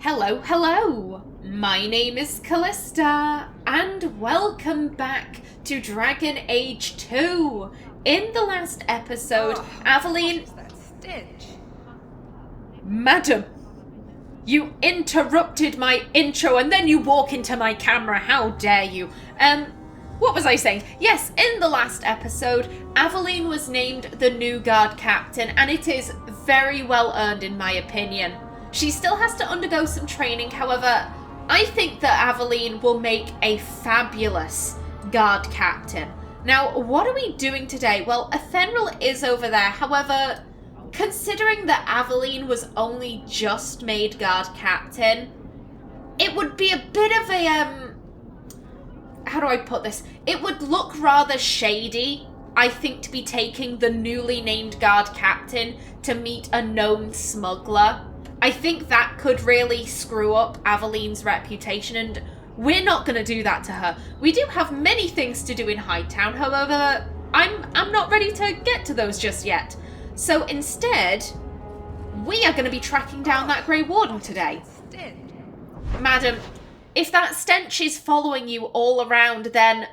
Hello, hello! My name is Kallista, and welcome back to Dragon Age 2! In the last episode, Aveline... What is that stench? Madam! You interrupted my intro and then you walk into my camera, how dare you! What was I saying? Yes, in the last episode, Aveline was named the new guard captain, and it is very well earned in my opinion. She still has to undergo some training, however, I think that Aveline will make a fabulous guard captain. Now, what are we doing today? Well, Ephemeral is over there, however, considering that Aveline was only just made guard captain, it would be a bit of a, how do I put this? It would look rather shady, I think, to be taking the newly named guard captain to meet a known smuggler. I think that could really screw up Aveline's reputation, and we're not going to do that to her. We do have many things to do in Hightown, however, I'm not ready to get to those just yet. So instead, we are going to be tracking down that Grey Warden today. Madam, if that stench is following you all around, then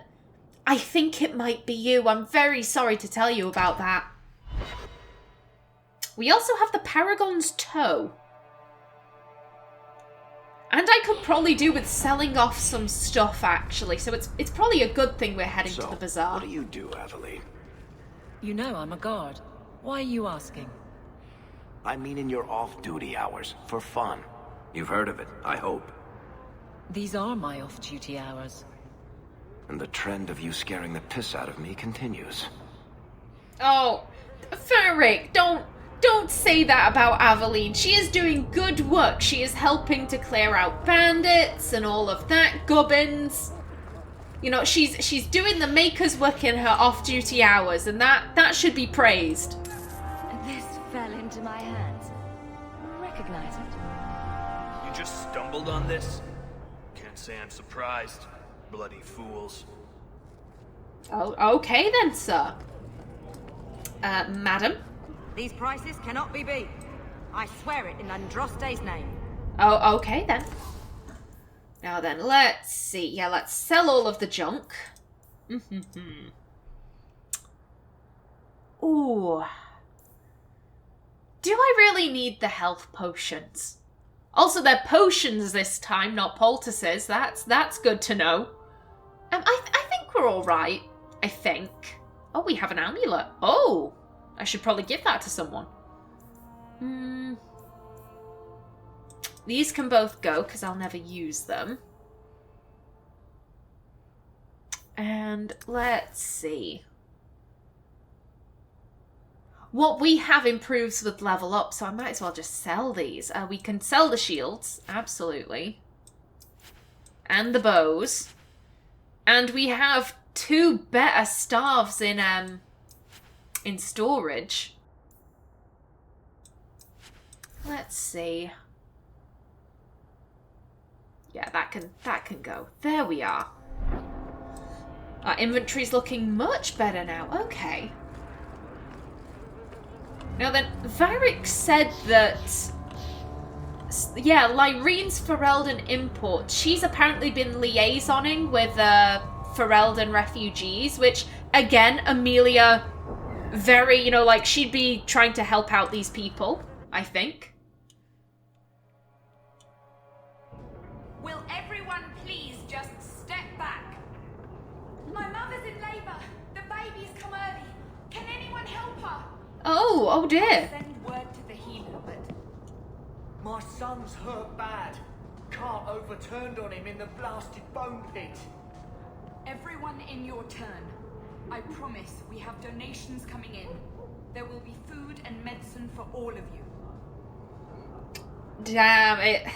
I think it might be you. I'm very sorry to tell you about that. We also have the Paragon's Toe. And I could probably do with selling off some stuff, actually. So it's probably a good thing we're heading to the bazaar. What do you do, Aveline? You know I'm a guard. Why are you asking? I mean in your off-duty hours, for fun. You've heard of it, I hope. These are my off-duty hours. And the trend of you scaring the piss out of me continues. Oh, Ferric, don't say that about Aveline. She is doing good work. She is helping to clear out bandits and all of that gubbins. You know, she's doing the maker's work in her off-duty hours, and that should be praised. This fell into my hands. Recognize it? You just stumbled on this? Can't say I'm surprised. Bloody fools. Oh, okay then, sir. Madam? These prices cannot be beat. I swear it in Andraste's name. Oh, okay then. Now then, let's see. Yeah, let's sell all of the junk. Ooh. Do I really need the health potions? Also, they're potions this time, not poultices. That's good to know. I think we're all right. I think. Oh, we have an amulet. Oh, I should probably give that to someone. These can both go, because I'll never use them. And let's see. What we have improves with level up, so I might as well just sell these. We can sell the shields, absolutely. And the bows. And we have 2 better staves in storage. Let's see. Yeah, that can go. There we are. Our inventory's looking much better now. Okay. Now then, Varric said that, yeah, Lyrene's Ferelden Imports, she's apparently been liaisoning with Ferelden refugees, which, again, Amelia, very, like, she'd be trying to help out these people, I think. Will everyone please just step back? My mother's in labour. The baby's come early. Can anyone help her? Oh dear. Send word to the healer, but My son's hurt bad. Cart overturned on him in the blasted bone pit. Everyone in your turn. I promise we have donations coming in. There will be food and medicine for all of you. Damn it.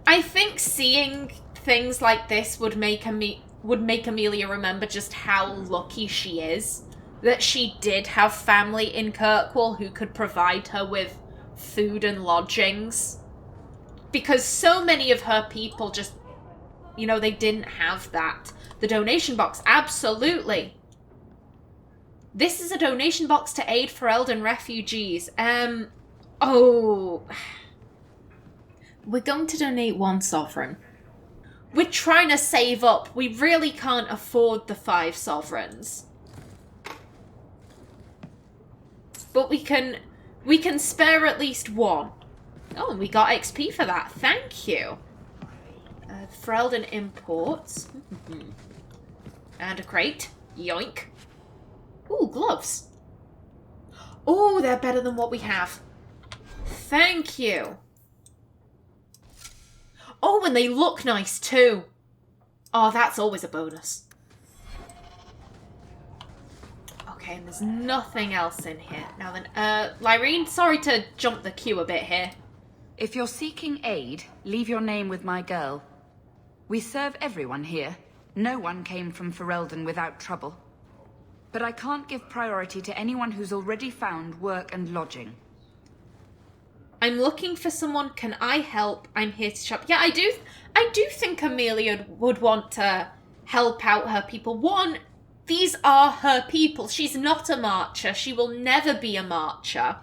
I think seeing things like this would make Amelia remember just how lucky she is. That she did have family in Kirkwall who could provide her with food and lodgings. Because so many of her people just, they didn't have that. The donation box, absolutely. This is a donation box to aid Ferelden refugees. Oh. We're going to donate 1 sovereign. We're trying to save up. We really can't afford the 5 sovereigns. But we can spare at least 1. Oh, and we got XP for that. Thank you. DAI Imports. And a crate. Yoink. Ooh, gloves. Oh, they're better than what we have. Thank you. Oh, and they look nice too. Oh, that's always a bonus. Okay, and there's nothing else in here. Now then, Lyrene, sorry to jump the queue a bit here. If you're seeking aid, leave your name with my girl. We serve everyone here. No one came from Ferelden without trouble. But I can't give priority to anyone who's already found work and lodging. I'm looking for someone. Can I help? I'm here to shop. Yeah, I do think Amelia would want to help out her people. One, these are her people. She's not a marcher. She will never be a marcher.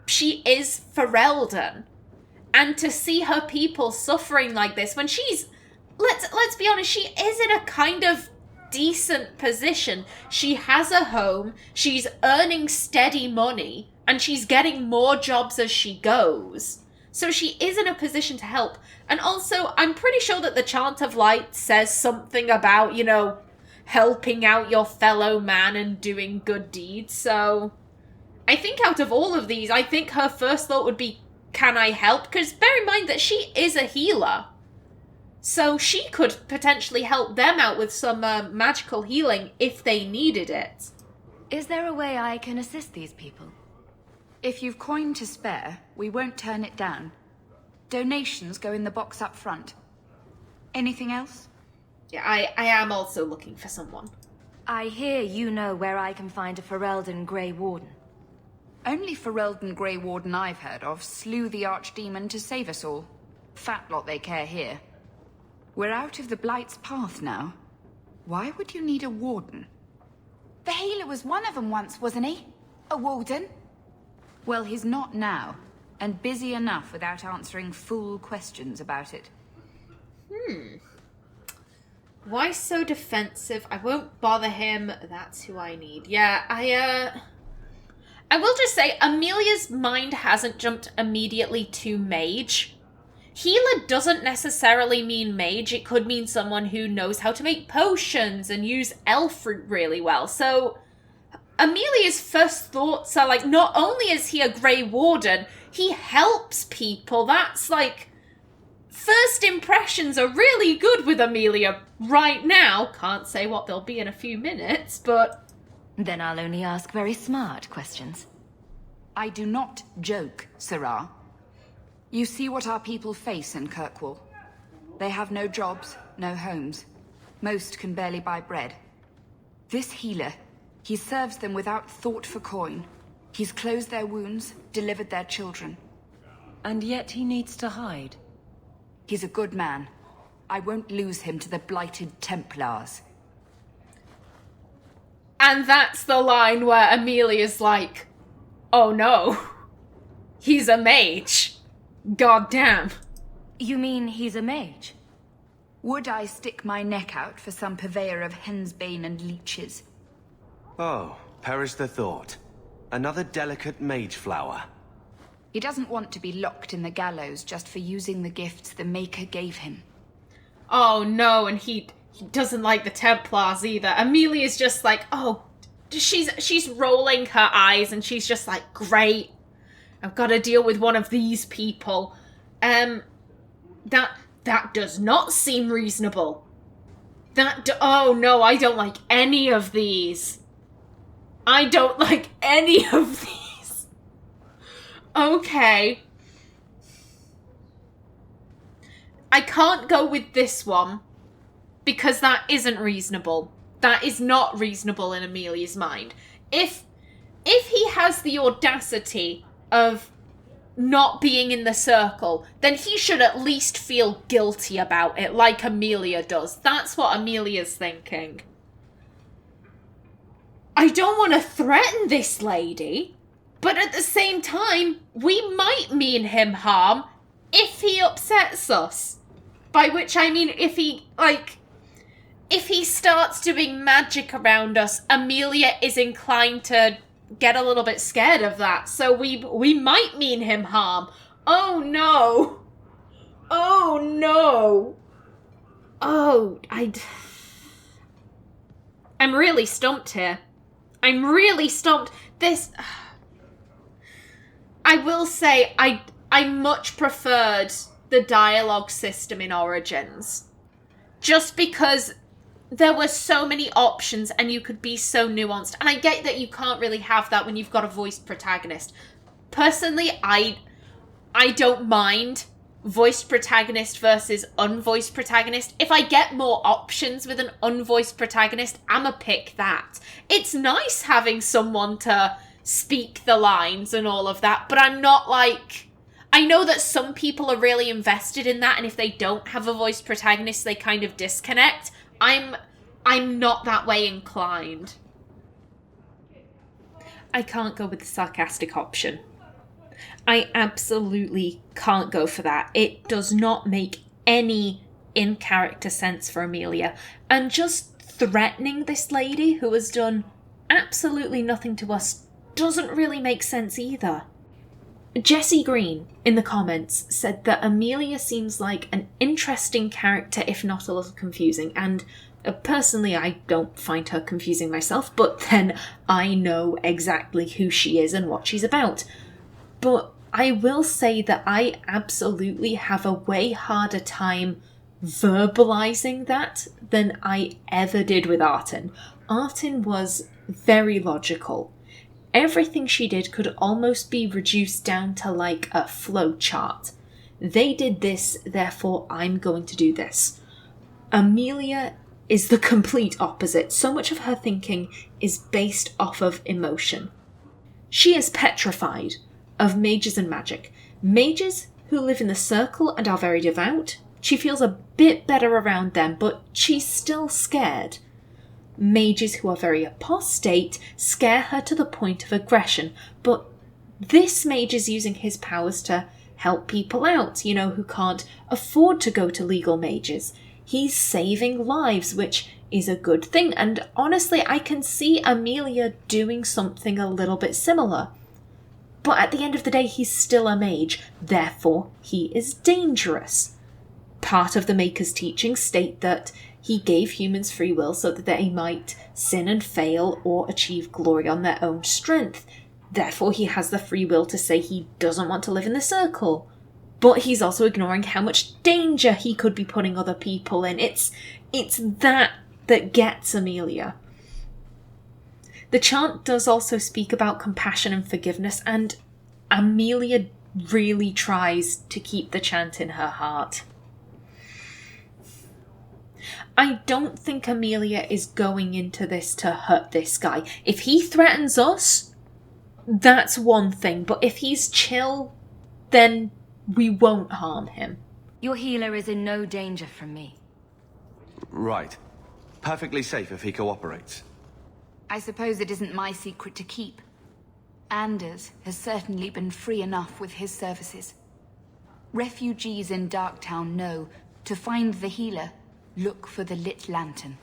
She is Ferelden. And to see her people suffering like this when she's, let's be honest, she is in a kind of decent position. She has a home, she's earning steady money, and she's getting more jobs as she goes. So she is in a position to help. And also, I'm pretty sure that the Chant of Light says something about, you know, helping out your fellow man and doing good deeds. So I think out of all of these, I think her first thought would be, can I help? Because bear in mind that she is a healer. So she could potentially help them out with some magical healing if they needed it. Is there a way I can assist these people? If you've coin to spare, we won't turn it down. Donations go in the box up front. Anything else? Yeah, I am also looking for someone. I hear you know where I can find a Ferelden Grey Warden. Only Ferelden Grey Warden I've heard of slew the Archdemon to save us all. Fat lot they care here. We're out of the Blight's path now. Why would you need a warden? The healer was one of them once, wasn't he? A warden? Well, he's not now, and busy enough without answering fool questions about it. Why so defensive? I won't bother him. That's who I need. Yeah, I will just say, Amelia's mind hasn't jumped immediately to Mage. Healer doesn't necessarily mean mage. It could mean someone who knows how to make potions and use elf fruit really well. So Amelia's first thoughts are like, not only is he a Grey Warden, he helps people. That's like, first impressions are really good with Amelia right now. Can't say what they'll be in a few minutes, but... Then I'll only ask very smart questions. I do not joke, Sirrah. You see what our people face in Kirkwall. They have no jobs, no homes. Most can barely buy bread. This healer, he serves them without thought for coin. He's closed their wounds, delivered their children. And yet he needs to hide. He's a good man. I won't lose him to the blighted Templars. And that's the line where Amelia's like, oh no, he's a mage. God damn. You mean he's a mage? Would I stick my neck out for some purveyor of hensbane and leeches? Oh, perish the thought. Another delicate mage flower. He doesn't want to be locked in the gallows just for using the gifts the Maker gave him. Oh no, and he doesn't like the Templars either. Amelia's just like, oh, she's rolling her eyes and she's just like, great. I've got to deal with one of these people. That does not seem reasonable. Oh no, I don't like any of these. I don't like any of these. Okay. I can't go with this one because that isn't reasonable. That is not reasonable in Amelia's mind. If he has the audacity of not being in the circle, then he should at least feel guilty about it, like Amelia does. That's what Amelia's thinking. I don't want to threaten this lady, but at the same time, we might mean him harm if he upsets us, by which I mean if he starts doing magic around us, Amelia is inclined to get a little bit scared of that. So we might mean him harm. Oh no. Oh no. Oh, I'm really stumped here. I'm really stumped. I will say I much preferred the dialogue system in Origins. Just because there were so many options and you could be so nuanced. And I get that you can't really have that when you've got a voiced protagonist. Personally, I don't mind voiced protagonist versus unvoiced protagonist. If I get more options with an unvoiced protagonist, I'ma pick that. It's nice having someone to speak the lines and all of that, but I'm not like... I know that some people are really invested in that, and if they don't have a voiced protagonist, they kind of disconnect. I'm not that way inclined. I can't go with the sarcastic option. I absolutely can't go for that. It does not make any in-character sense for Amelia. And just threatening this lady who has done absolutely nothing to us doesn't really make sense either. Jessie Green in the comments said that Amelia seems like an interesting character, if not a little confusing, and personally I don't find her confusing myself, but then I know exactly who she is and what she's about. But I will say that I absolutely have a way harder time verbalizing that than I ever did with Artin. Artin was very logical. Everything she did could almost be reduced down to like a flow chart. They did this, therefore I'm going to do this. Amelia is the complete opposite. So much of her thinking is based off of emotion. She is petrified of mages and magic. Mages who live in the circle and are very devout, she feels a bit better around them, but she's still scared. Mages who are very apostate scare her to the point of aggression, but this mage is using his powers to help people out, who can't afford to go to legal mages. He's saving lives, which is a good thing, and honestly, I can see Amelia doing something a little bit similar. But at the end of the day, he's still a mage, therefore he is dangerous. Part of the Maker's teachings state that he gave humans free will so that they might sin and fail or achieve glory on their own strength. Therefore, he has the free will to say he doesn't want to live in the circle. But he's also ignoring how much danger he could be putting other people in. It's that gets Amelia. The chant does also speak about compassion and forgiveness, and Amelia really tries to keep the chant in her heart. I don't think Amelia is going into this to hurt this guy. If he threatens us, that's one thing, but if he's chill, then we won't harm him. Your healer is in no danger from me. Right. Perfectly safe if he cooperates. I suppose it isn't my secret to keep. Anders has certainly been free enough with his services. Refugees in Darktown know to find the healer, look for the lit lantern.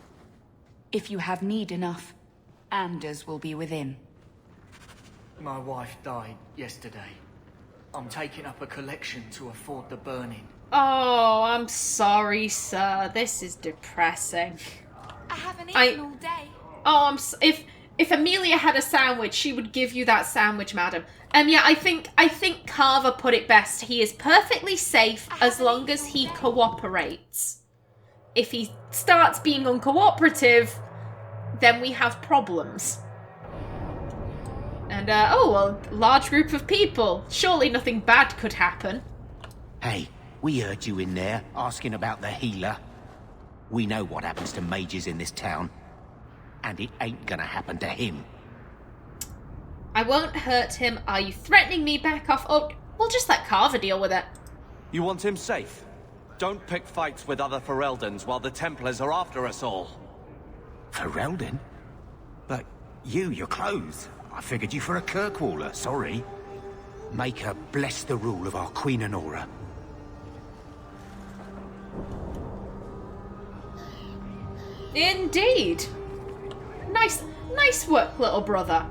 If you have need enough, Anders will be within. My wife died yesterday. I'm taking up a collection to afford the burning. Oh, I'm sorry, sir. This is depressing. I haven't eaten all day. Oh, if Amelia had a sandwich, she would give you that sandwich, madam. Yeah, I think Carver put it best. He is perfectly safe as long as he cooperates. If he starts being uncooperative, then we have problems. And, a large group of people. Surely nothing bad could happen. Hey, we heard you in there asking about the healer. We know what happens to mages in this town. And it ain't gonna happen to him. I won't hurt him. Are you threatening me? Back off. Oh, we'll just let Carver deal with it. You want him safe? Don't pick fights with other Fereldans while the Templars are after us all. Ferelden? But your clothes. I figured you for a Kirkwaller, sorry. Maker bless the rule of our Queen Honora. Indeed. Nice work, little brother.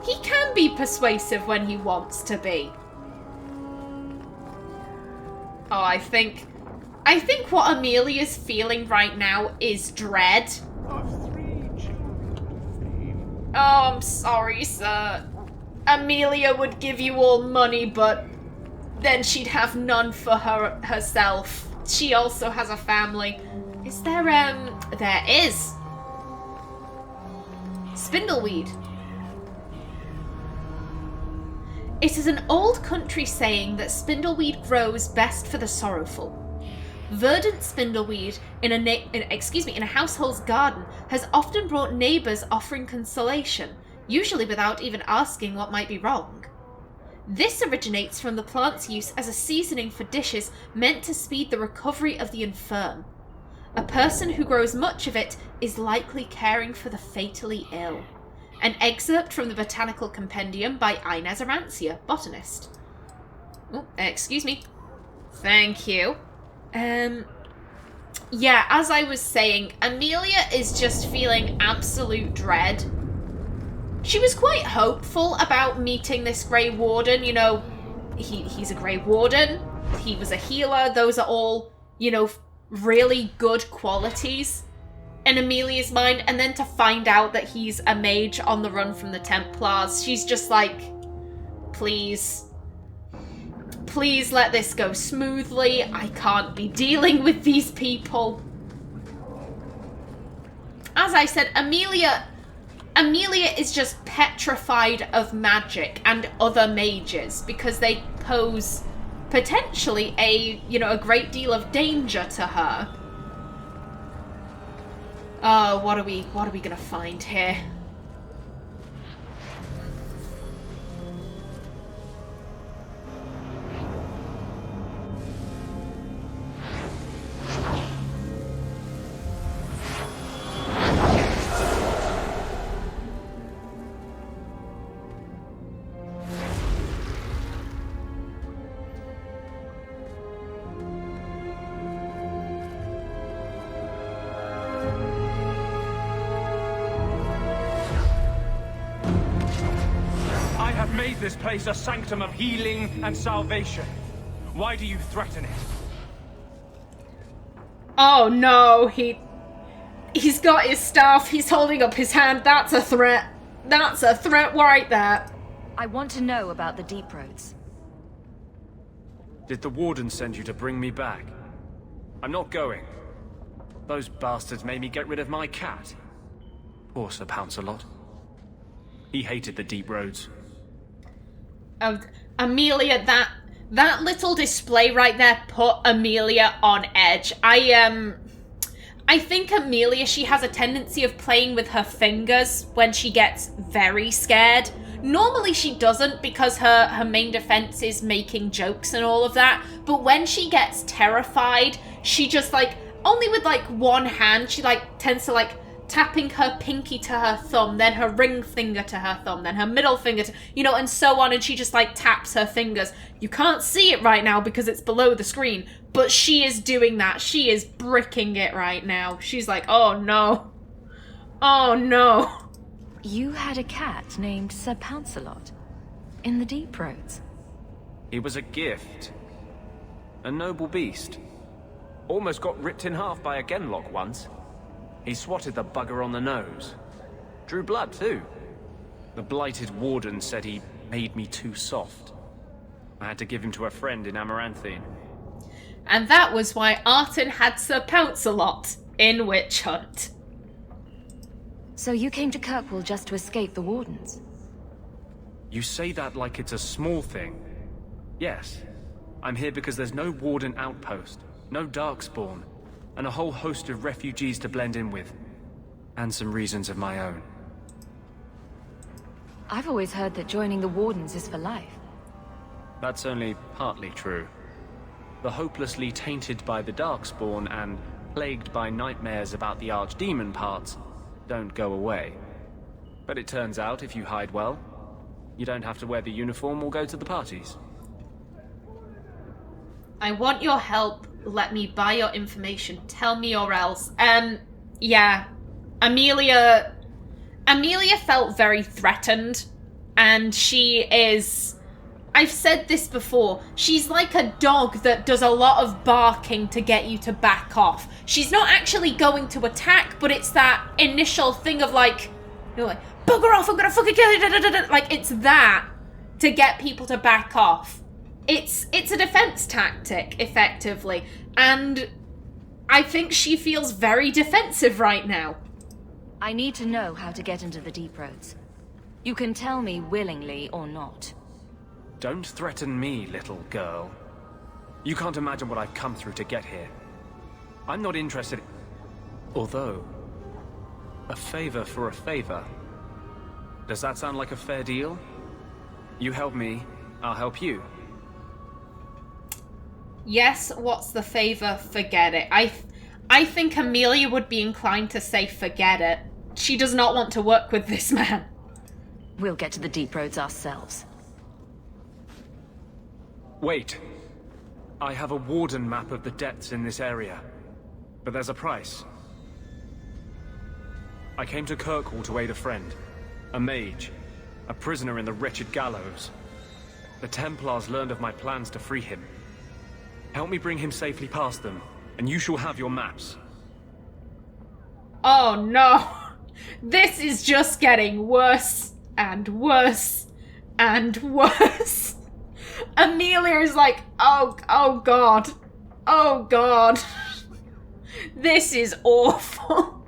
He can be persuasive when he wants to be. Oh, I think what Amelia's feeling right now is dread. Oh, I'm sorry, sir. Amelia would give you all money, but then she'd have none for herself. She also has a family. Is there, there is. Spindleweed. It is an old country saying that spindleweed grows best for the sorrowful. Verdant spindleweed in a household's garden has often brought neighbours offering consolation, usually without even asking what might be wrong. This originates from the plant's use as a seasoning for dishes meant to speed the recovery of the infirm. A person who grows much of it is likely caring for the fatally ill. An excerpt from the Botanical Compendium by Inez Arancia, botanist. Oh, excuse me. Thank you. Yeah, as I was saying, Amelia is just feeling absolute dread. She was quite hopeful about meeting this Grey Warden. You know, he's a Grey Warden. He was a healer. Those are all, you know, really good qualities in Amelia's mind. And then to find out that he's a mage on the run from the Templars, she's just like, please let this go smoothly. I can't be dealing with these people. As I said, Amelia is just petrified of magic and other mages because they pose potentially a great deal of danger to her. Oh, what are we gonna find here? This place a sanctum of healing and salvation. Why do you threaten it? Oh no, he's got his staff, he's holding up his hand. That's a threat. That's a threat right there. I want to know about the deep roads. Did the Warden send you to bring me back? I'm not going. Those bastards made me get rid of my cat. Poor Sir Pounce-a-Lot. He hated the deep roads. Amelia, that little display right there put Amelia on edge. I think Amelia, she has a tendency of playing with her fingers when she gets very scared. Normally she doesn't because her main defense is making jokes and all of that. But when she gets terrified, she just only with one hand, she tends to tapping her pinky to her thumb, then her ring finger to her thumb, then her middle finger to, and so on, and she just taps her fingers. You can't see it right now because it's below the screen, but she is doing that. She is bricking it right now. She's like, oh no. Oh no. You had a cat named Sir Pounce-a-Lot in the deep roads. He was a gift. A noble beast. Almost got ripped in half by a genlock once. He swatted the bugger on the nose. Drew blood, too. The blighted Warden said he made me too soft. I had to give him to a friend in Amaranthine. And that was why Arton had Sir Pounce-a-Lot in Witch Hunt. So you came to Kirkwall just to escape the Wardens? You say that like it's a small thing. Yes. I'm here because there's no Warden outpost, no Darkspawn, and a whole host of refugees to blend in with. And some reasons of my own. I've always heard that joining the Wardens is for life. That's only partly true. The hopelessly tainted by the Darkspawn and plagued by nightmares about the Archdemon parts don't go away. But it turns out if you hide well, you don't have to wear the uniform or go to the parties. I want your help. Let me buy your information. Tell me or else. yeah, Amelia felt very threatened, and she is, I've said this before, she's like a dog that does a lot of barking to get you to back off. She's not actually going to attack, but it's that initial thing of like, you know, like, bugger off, I'm gonna fucking kill you, da, da, da, da. Like, it's that to get people to back off. It's a defense tactic, effectively, and I think she feels very defensive right now. I need to know how to get into the deep roads. You can tell me willingly or not. Don't threaten me, little girl. You can't imagine what I've come through to get here. I'm not interested. Although, a favor for a favor. Does that sound like a fair deal? You help me, I'll help you. Yes, what's the favor? Forget it. I think Amelia would be inclined to say forget it. She does not want to work with this man. We'll get to the deep roads ourselves. Wait. I have a Warden map of the depths in this area. But there's a price. I came to Kirkwall to aid a friend. A mage. A prisoner in the wretched gallows. The Templars learned of my plans to free him. Help me bring him safely past them, and you shall have your maps. Oh no! This is just getting worse and worse and worse. Amelia is like, oh god. Oh god. This is awful.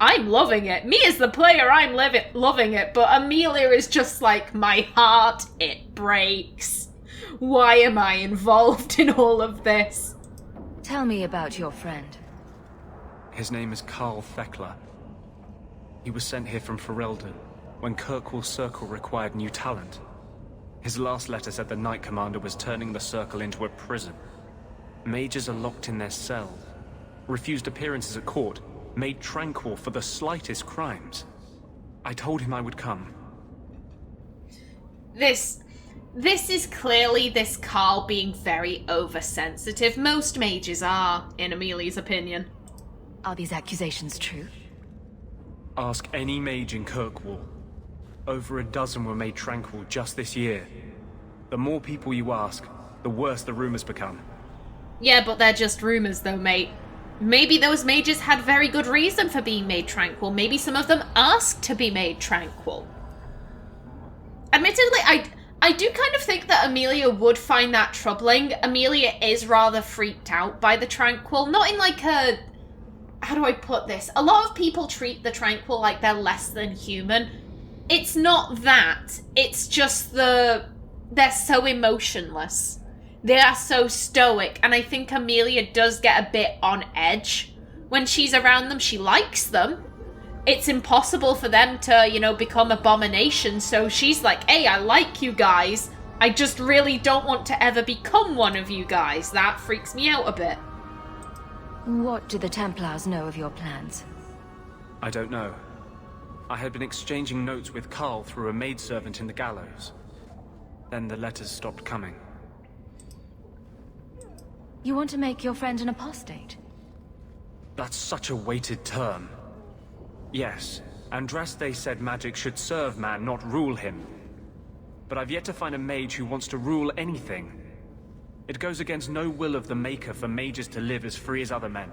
I'm loving it. Me as the player, I'm loving it, but Amelia is just like, my heart, it breaks. Why am I involved in all of this? Tell me about your friend. His name is Karl Thekla. He was sent here from Ferelden when Kirkwall Circle required new talent. His last letter said the Knight Commander was turning the Circle into a prison. Mages are locked in their cells, refused appearances at court, made tranquil for the slightest crimes. I told him I would come. This is clearly this Karl being very oversensitive. Most mages are, in Amelia's opinion. Are these accusations true? Ask any mage in Kirkwall. Over a dozen were made tranquil just this year. The more people you ask, the worse the rumors become. Yeah, but they're just rumors though, mate. Maybe those mages had very good reason for being made tranquil. Maybe some of them asked to be made tranquil. Admittedly, I do kind of think that Amelia would find that troubling. Amelia is rather freaked out by the tranquil. Not in like a... How do I put this? A lot of people treat the tranquil like they're less than human. It's not that. It's just they're so emotionless. They are so stoic. And I think Amelia does get a bit on edge when she's around them. She likes them. It's impossible for them to, you know, become abominations. So she's like, hey, I like you guys. I just really don't want to ever become one of you guys. That freaks me out a bit. What do the Templars know of your plans? I don't know. I had been exchanging notes with Karl through a maidservant in the gallows. Then the letters stopped coming. You want to make your friend an apostate? That's such a weighted term. Yes, Andraste said magic should serve man, not rule him. But I've yet to find a mage who wants to rule anything. It goes against no will of the Maker for mages to live as free as other men.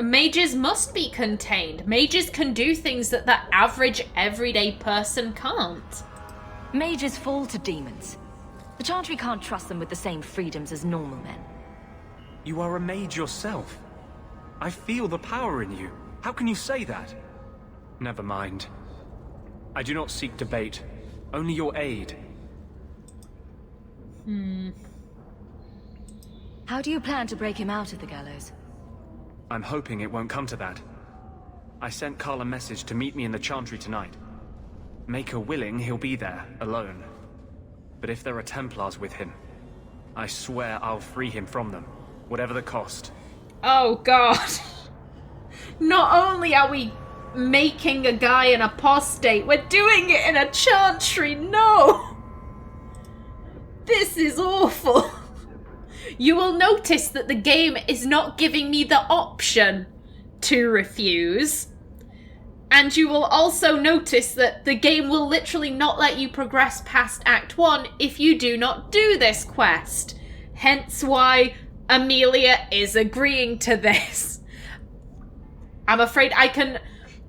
Mages must be contained. Mages can do things that the average, everyday person can't. Mages fall to demons. The Chantry can't trust them with the same freedoms as normal men. You are a mage yourself. I feel the power in you. How can you say that? Never mind. I do not seek debate, only your aid. How do you plan to break him out of the gallows? I'm hoping it won't come to that. I sent Karl a message to meet me in the Chantry tonight. Maker willing, he'll be there, alone. But if there are Templars with him, I swear I'll free him from them, whatever the cost. Oh god. Not only are we making a guy an apostate, we're doing it in a Chantry. No! This is awful. You will notice that the game is not giving me the option to refuse. And you will also notice that the game will literally not let you progress past Act 1 if you do not do this quest. Hence why Amelia is agreeing to this. I'm afraid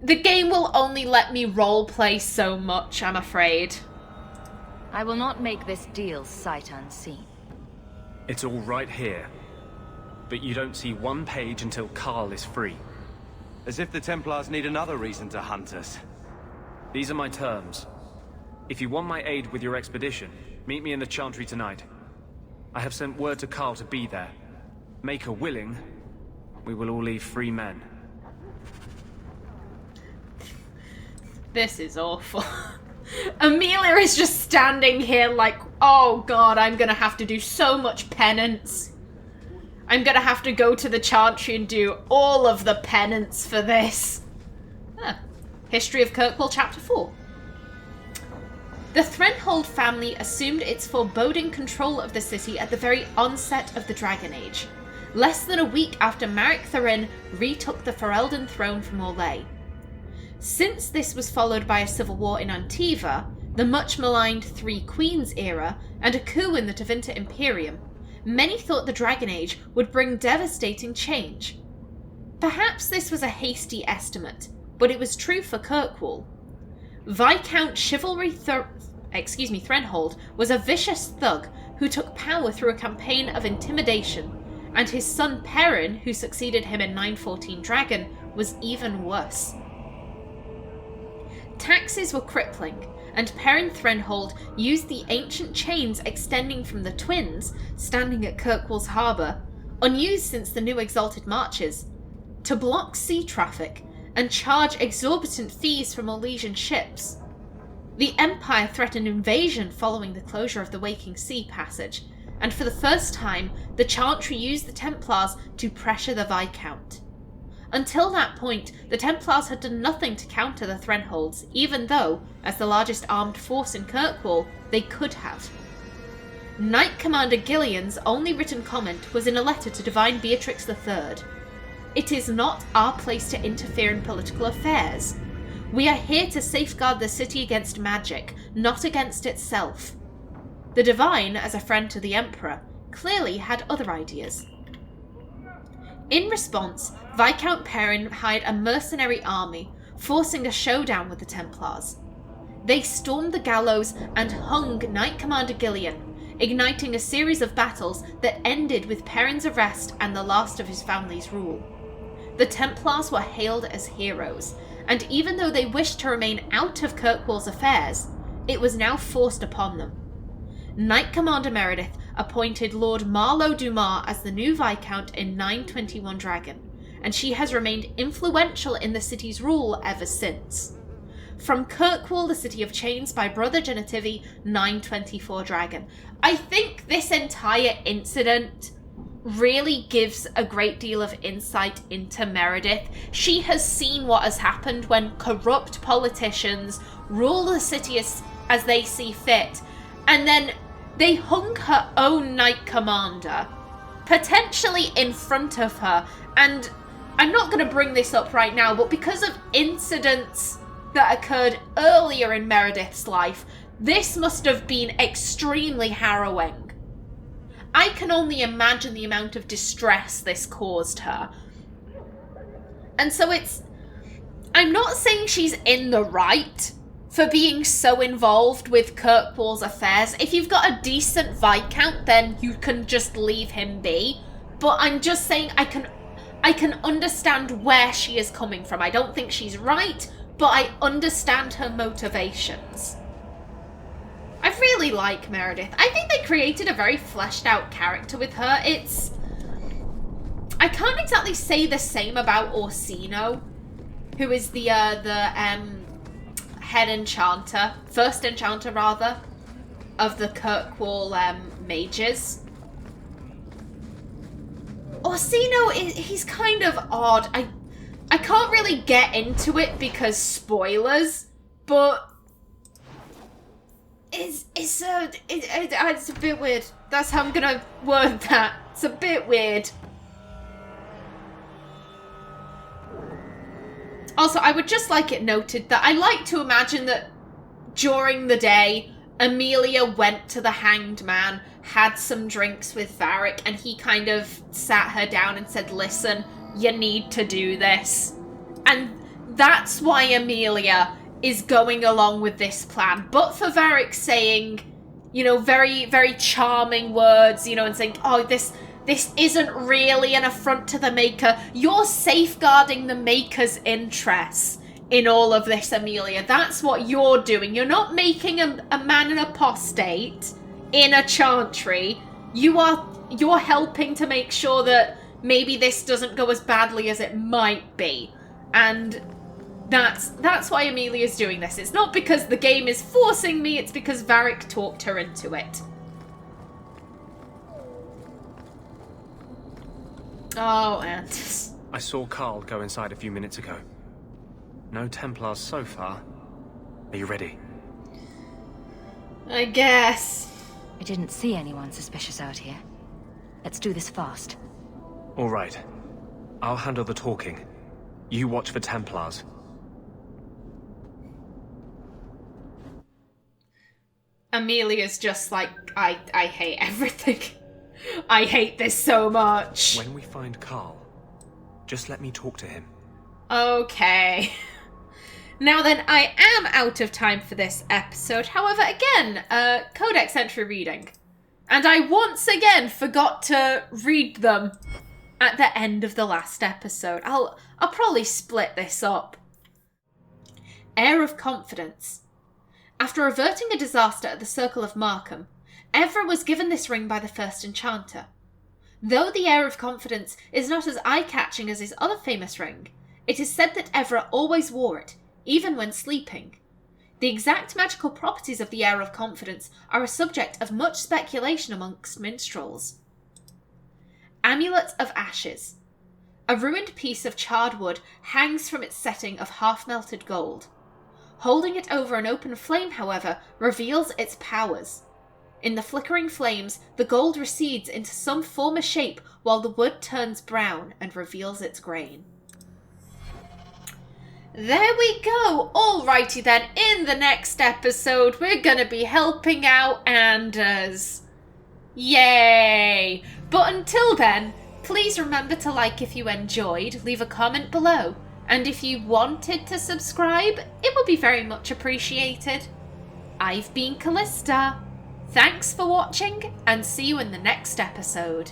the game will only let me roleplay so much, I'm afraid. I will not make this deal sight unseen. It's all right here. But you don't see one page until Karl is free. As if the Templars need another reason to hunt us. These are my terms. If you want my aid with your expedition, meet me in the Chantry tonight. I have sent word to Karl to be there. Make her willing, we will all leave free men. This is awful. Amelia is just standing here like, oh god, I'm gonna have to do so much penance. I'm gonna have to go to the Chantry and do all of the penance for this. History of Kirkwall, Chapter 4. The Threnhold family assumed its foreboding control of the city at the very onset of the Dragon Age, less than a week after Marek Thurin retook the Ferelden throne from Orlais. Since this was followed by a civil war in Antiva, the much-maligned Three Queens era, and a coup in the Tevinter Imperium, many thought the Dragon Age would bring devastating change. Perhaps this was a hasty estimate, but it was true for Kirkwall. Viscount Chivalry Threnhold was a vicious thug who took power through a campaign of intimidation, and his son Perrin, who succeeded him in 914 Dragon, was even worse. Taxes were crippling, and Perrin Threnhold used the ancient chains extending from the Twins, standing at Kirkwall's harbour, unused since the new Exalted Marches, to block sea traffic and charge exorbitant fees from Orlesian ships. The Empire threatened invasion following the closure of the Waking Sea passage, and for the first time, the Chantry used the Templars to pressure the Viscount. Until that point, the Templars had done nothing to counter the Threnholds, even though, as the largest armed force in Kirkwall, they could have. Knight Commander Gillian's only written comment was in a letter to Divine Beatrix III. "It is not our place to interfere in political affairs. We are here to safeguard the city against magic, not against itself." The Divine, as a friend to the Emperor, clearly had other ideas. In response, Viscount Perrin hired a mercenary army, forcing a showdown with the Templars. They stormed the gallows and hung Knight Commander Gillian, igniting a series of battles that ended with Perrin's arrest and the last of his family's rule. The Templars were hailed as heroes, and even though they wished to remain out of Kirkwall's affairs, it was now forced upon them. Knight Commander Meredith appointed Lord Marlowe Dumas as the new Viscount in 921 Dragon, and she has remained influential in the city's rule ever since. From Kirkwall, the City of Chains by Brother Genitivi, 924 Dragon. I think this entire incident really gives a great deal of insight into Meredith. She has seen what has happened when corrupt politicians rule the city as they see fit, and then they hung her own Knight Commander, potentially in front of her. And I'm not going to bring this up right now, but because of incidents that occurred earlier in Meredith's life, this must have been extremely harrowing. I can only imagine the amount of distress this caused her. And so I'm not saying she's in the right for being so involved with Kirkwall's affairs. If you've got a decent Viscount, then you can just leave him be. But I'm just saying I can understand where she is coming from. I don't think she's right, but I understand her motivations. I really like Meredith. I think they created a very fleshed out character with her. I can't exactly say the same about Orsino, who is the head enchanter, first enchanter rather, of the Kirkwall mages. Orsino, he's kind of odd. I can't really get into it because spoilers, but it's a bit weird. That's how I'm gonna word that. It's a bit weird. Also, I would just like it noted that I like to imagine that during the day, Amelia went to the Hanged Man, had some drinks with Varric, and he kind of sat her down and said, listen, you need to do this. And that's why Amelia is going along with this plan. But for Varric saying, you know, very, very charming words, you know, and saying, oh, this isn't really an affront to the Maker. You're safeguarding the Maker's interests in all of this, Amelia. That's what you're doing. You're not making a man an apostate in a chantry. You're helping to make sure that maybe this doesn't go as badly as it might be. And that's why Amelia's doing this. It's not because the game is forcing me, it's because Varric talked her into it. Oh, and I saw Karl go inside a few minutes ago. No Templars so far. Are you ready? I guess. I didn't see anyone suspicious out here. Let's do this fast. All right. I'll handle the talking. You watch for Templars. Amelia's just like, I hate everything. I hate this so much. When we find Karl, just let me talk to him. Okay. Now then, I am out of time for this episode. However, again, Codex entry reading. And I once again forgot to read them at the end of the last episode. I'll probably split this up. Air of Confidence. After averting a disaster at the Circle of Markham, Evra was given this ring by the first enchanter. Though the Air of Confidence is not as eye-catching as his other famous ring, it is said that Evra always wore it, even when sleeping. The exact magical properties of the Air of Confidence are a subject of much speculation amongst minstrels. Amulet of Ashes. A ruined piece of charred wood hangs from its setting of half-melted gold. Holding it over an open flame, however, reveals its powers. In the flickering flames, the gold recedes into some former shape while the wood turns brown and reveals its grain. There we go! Alrighty then, in the next episode, we're gonna be helping out Anders. Yay! But until then, please remember to like if you enjoyed, leave a comment below, and if you wanted to subscribe, it would be very much appreciated. I've been Callista. Thanks for watching, and see you in the next episode.